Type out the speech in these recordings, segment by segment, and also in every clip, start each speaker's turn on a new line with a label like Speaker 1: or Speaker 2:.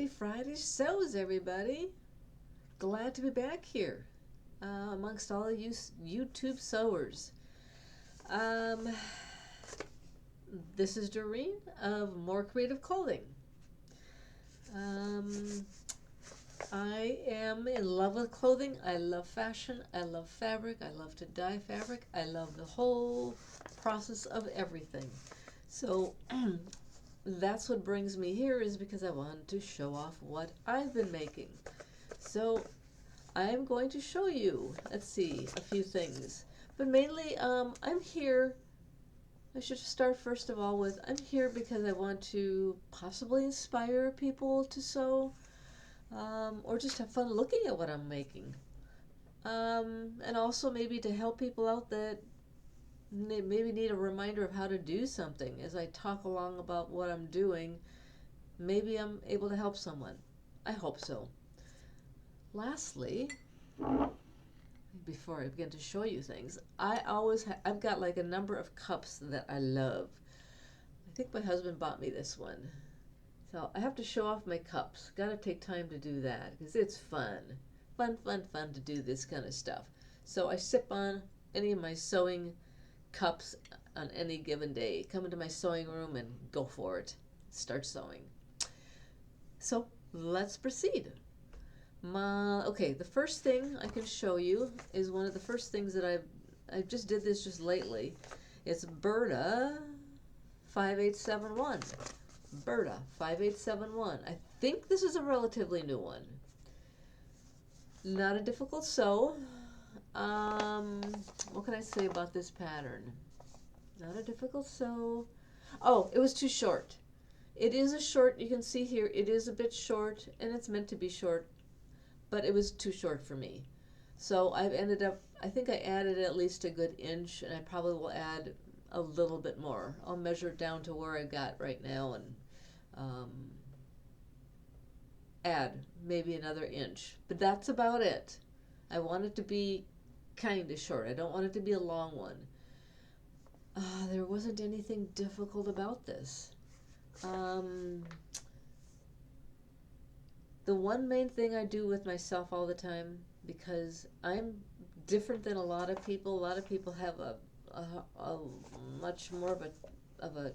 Speaker 1: Happy Friday sews, everybody. Glad to be back here amongst all of you YouTube sewers. Um, this is Doreen of More Creative Clothing. I am in love with clothing. I love fashion. I love fabric. I love to dye fabric. I love the whole process of everything. So that's what brings me here, is because I wanted to show off what I've been making. So I'm going to show you, let's see, a few things. But mainly, I'm here, I should start first of all with, I'm here because I want to possibly inspire people to sew, or just have fun looking at what I'm making. And also maybe to help people out that maybe need a reminder of how to do something. As I talk along about what I'm doing, maybe I'm able to help someone. I hope so. Lastly, before I begin to show you things, I've got like a number of cups that I love. I think my husband bought me this one. So I have to show off my cups. Gotta take time to do that because it's fun. Fun to do this kind of stuff. So I sip on any of my sewing cups on any given day. Come into my sewing room and go for it. Start sewing. So let's proceed. Okay, the first thing I can show you is one of the first things that I just did this just lately. It's Burda 5871. Burda 5871. I think this is a relatively new one. Not a difficult sew. What can I say about this pattern? Not a difficult sew. Oh, it was too short. It is a short, you can see here, it is a bit short, and it's meant to be short, but it was too short for me. So I've ended up, I think I added at least a good inch, and I probably will add a little bit more. I'll measure it down to where I got right now and add maybe another inch. But that's about it. I want it to be kind of short. I don't want it to be a long one. There wasn't anything difficult about this. The one main thing I do with myself all the time, because I'm different than a lot of people. A lot of people have a much more of a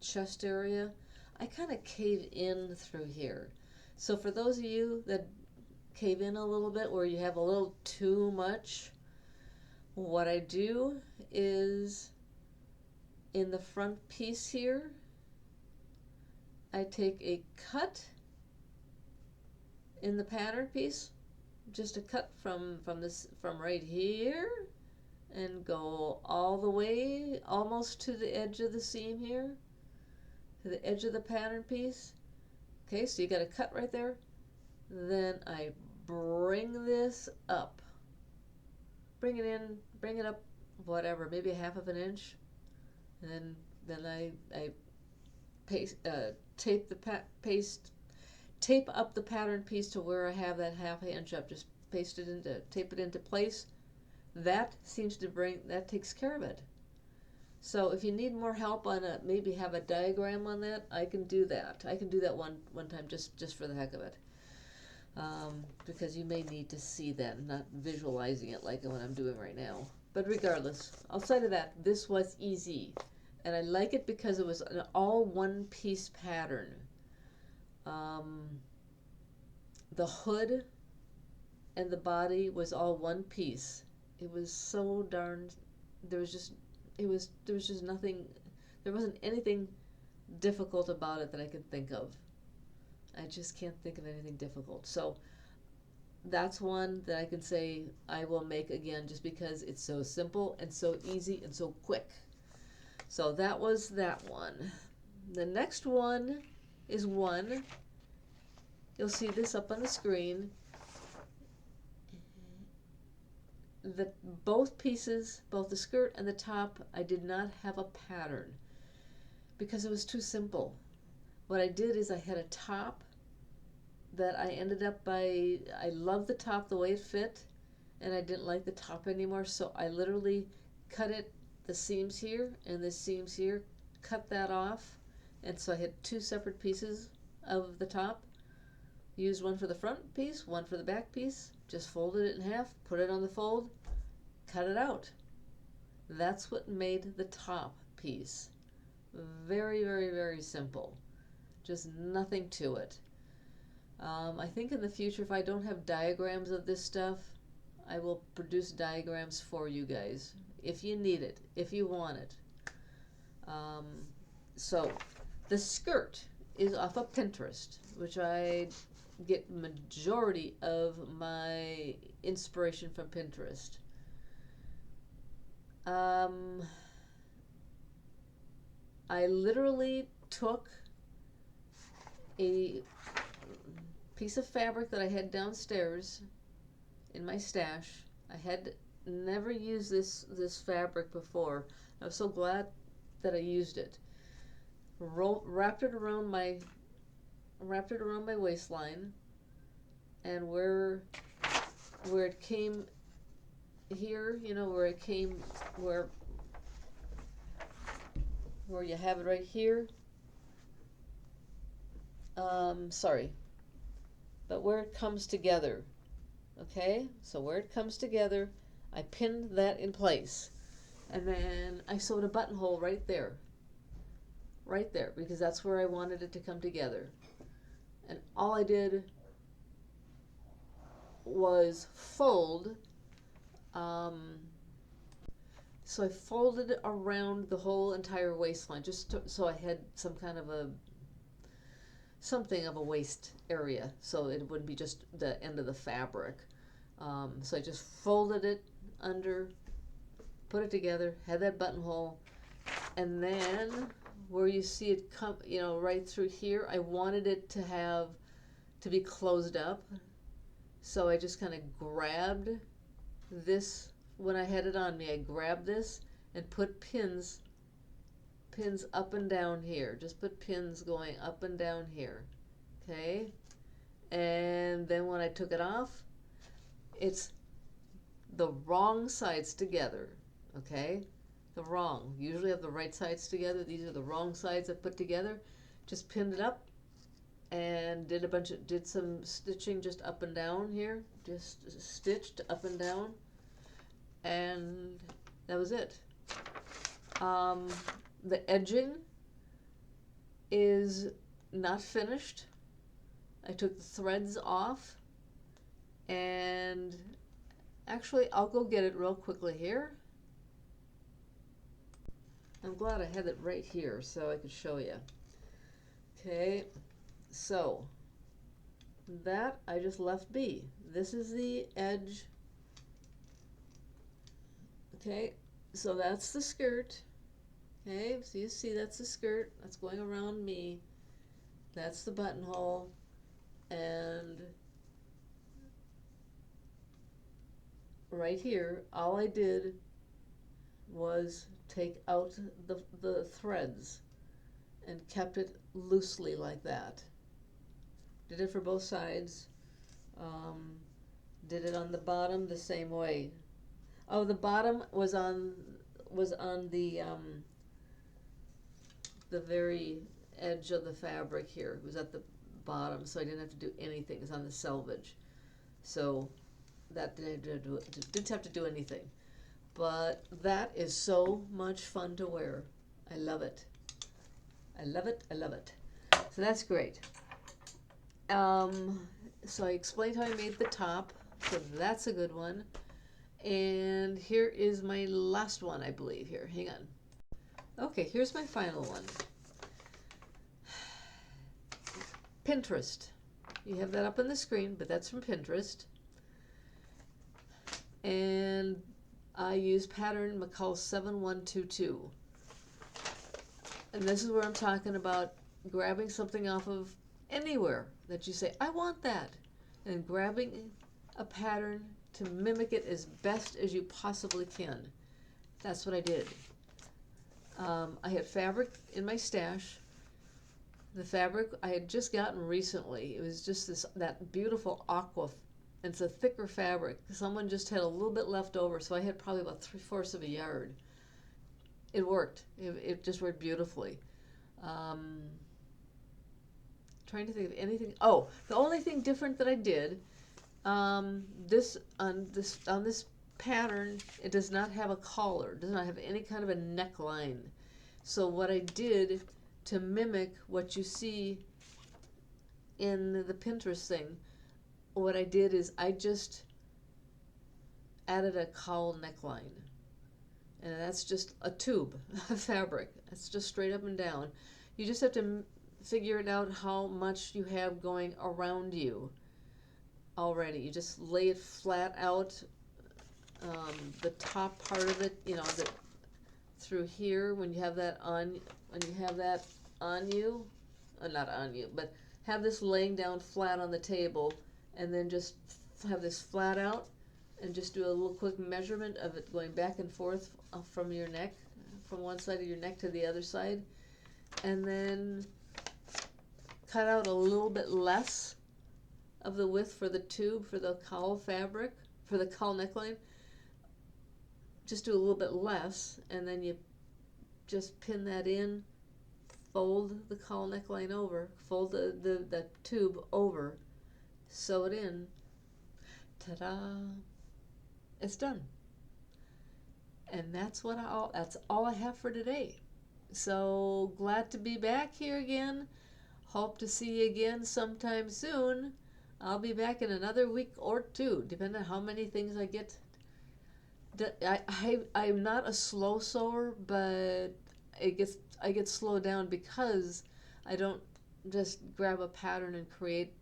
Speaker 1: chest area. I kind of cave in through here. So for those of you that cave in a little bit, where you have a little too much, what I do is in the front piece here, I take a cut in the pattern piece, just a cut from right here, and go all the way almost to the edge of the seam here, to the edge of the pattern piece. Okay, so you got a cut right there. Then I bring this up, bring it in, bring it up, whatever, maybe a half of an inch, and then I tape up the pattern piece to where I have that half inch up. Just tape it into place. That takes care of it. So if you need more help on it, maybe have a diagram on that, I can do that. I can do that one time just for the heck of it. Because you may need to see that, not visualizing it like what I'm doing right now. But regardless, outside of that, this was easy. And I like it because it was an all one piece pattern. The hood and the body was all one piece. It was so darn, there was just nothing, there wasn't anything difficult about it that I could think of. I just can't think of anything difficult. So that's one that I can say I will make again, just because it's so simple and so easy and so quick. So that was that one. The next one is one, you'll see this up on the screen, that both pieces, both the skirt and the top, I did not have a pattern because it was too simple. What I did is I had a top that I ended up I loved the top the way it fit, and I didn't like the top anymore, so I literally cut it, the seams here and the seams here, cut that off, and so I had two separate pieces of the top. Used one for the front piece, one for the back piece, just folded it in half, put it on the fold, cut it out. That's what made the top piece. Very, very, very simple. Just nothing to it. I think in the future, if I don't have diagrams of this stuff, I will produce diagrams for you guys, if you need it, if you want it. So the skirt is off of Pinterest, which I get majority of my inspiration from Pinterest. I literally took a piece of fabric that I had downstairs in my stash. I had never used this fabric before. I was so glad that I used it. Wrapped it around my waistline, and where it came here, you know, where it came, where you have it right here. Sorry, but where it comes together. Okay, so where it comes together, I pinned that in place, and then I sewed a buttonhole right there, because that's where I wanted it to come together. And all I did was fold. So I folded it around the whole entire waistline, so I had something of a waist area, so it wouldn't be just the end of the fabric. So I just folded it under, put it together, had that buttonhole, and then where you see it come, you know, right through here, I wanted it to be closed up. So I just kind of grabbed this when I had it on me. I grabbed this and put pins up and down here. Just put pins going up and down here. Okay? And then when I took it off, it's the wrong sides together. Okay? The wrong. Usually have the right sides together. These are the wrong sides I put together. Just pinned it up and did some stitching just up and down here. Just stitched up and down. And that was it. The edging is not finished. I took the threads off, and actually I'll go get it real quickly here. I'm glad I had it right here so I could show you. Okay, so that I just left be. This is the edge. Okay, so that's the skirt. Okay, so you see that's the skirt. That's going around me. That's the buttonhole. And right here, all I did was take out the threads and kept it loosely like that. Did it for both sides. Did it on the bottom the same way. Oh, the bottom was on the very edge of the fabric here. It was at the bottom, so I didn't have to do anything. It was on the selvage, so that didn't have to do anything. But that is so much fun to wear. I love it. I love it. I love it. So that's great. So I explained how I made the top. So that's a good one. And here is my last one, I believe. Here, hang on. Okay, here's my final one. Pinterest. You have that up on the screen, but that's from Pinterest. And I use pattern McCall's 7122. And this is where I'm talking about grabbing something off of anywhere that you say, I want that. And grabbing a pattern to mimic it as best as you possibly can. That's what I did. I had fabric in my stash. The fabric I had just gotten recently. It was just that beautiful aqua. It's a thicker fabric. Someone just had a little bit left over, so I had probably about 3/4 of a yard. It worked. It just worked beautifully. trying to think of anything. Oh, the only thing different that I did, this on this pattern, it does not have a collar, it does not have any kind of a neckline. So what I did to mimic what you see in the Pinterest thing, what I did is I just added a cowl neckline. And that's just a tube of fabric. It's just straight up and down. You just have to figure it out how much you have going around you already. You just lay it flat out, the top part of it, you know, through here when you have that on, you, not on you, but have this laying down flat on the table, and then just have this flat out, and just do a little quick measurement of it going back and forth from your neck, from one side of your neck to the other side, and then cut out a little bit less of the width for the tube for the cowl fabric, for the cowl neckline. Just do a little bit less, and then you just pin that in, fold the cowl neckline over, fold the tube over, sew it in, ta-da! It's done. And that's all I have for today. So glad to be back here again. Hope to see you again sometime soon. I'll be back in another week or two, depending on how many things I get. I'm not a slow sewer, but I get slowed down because I don't just grab a pattern and create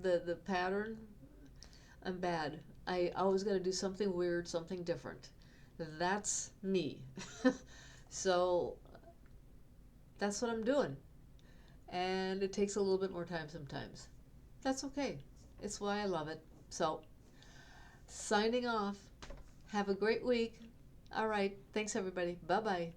Speaker 1: the pattern. I'm bad. I always got to do something weird, something different. That's me. So that's what I'm doing. And it takes a little bit more time sometimes. That's okay. It's why I love it. So, signing off. Have a great week. All right. Thanks, everybody. Bye-bye.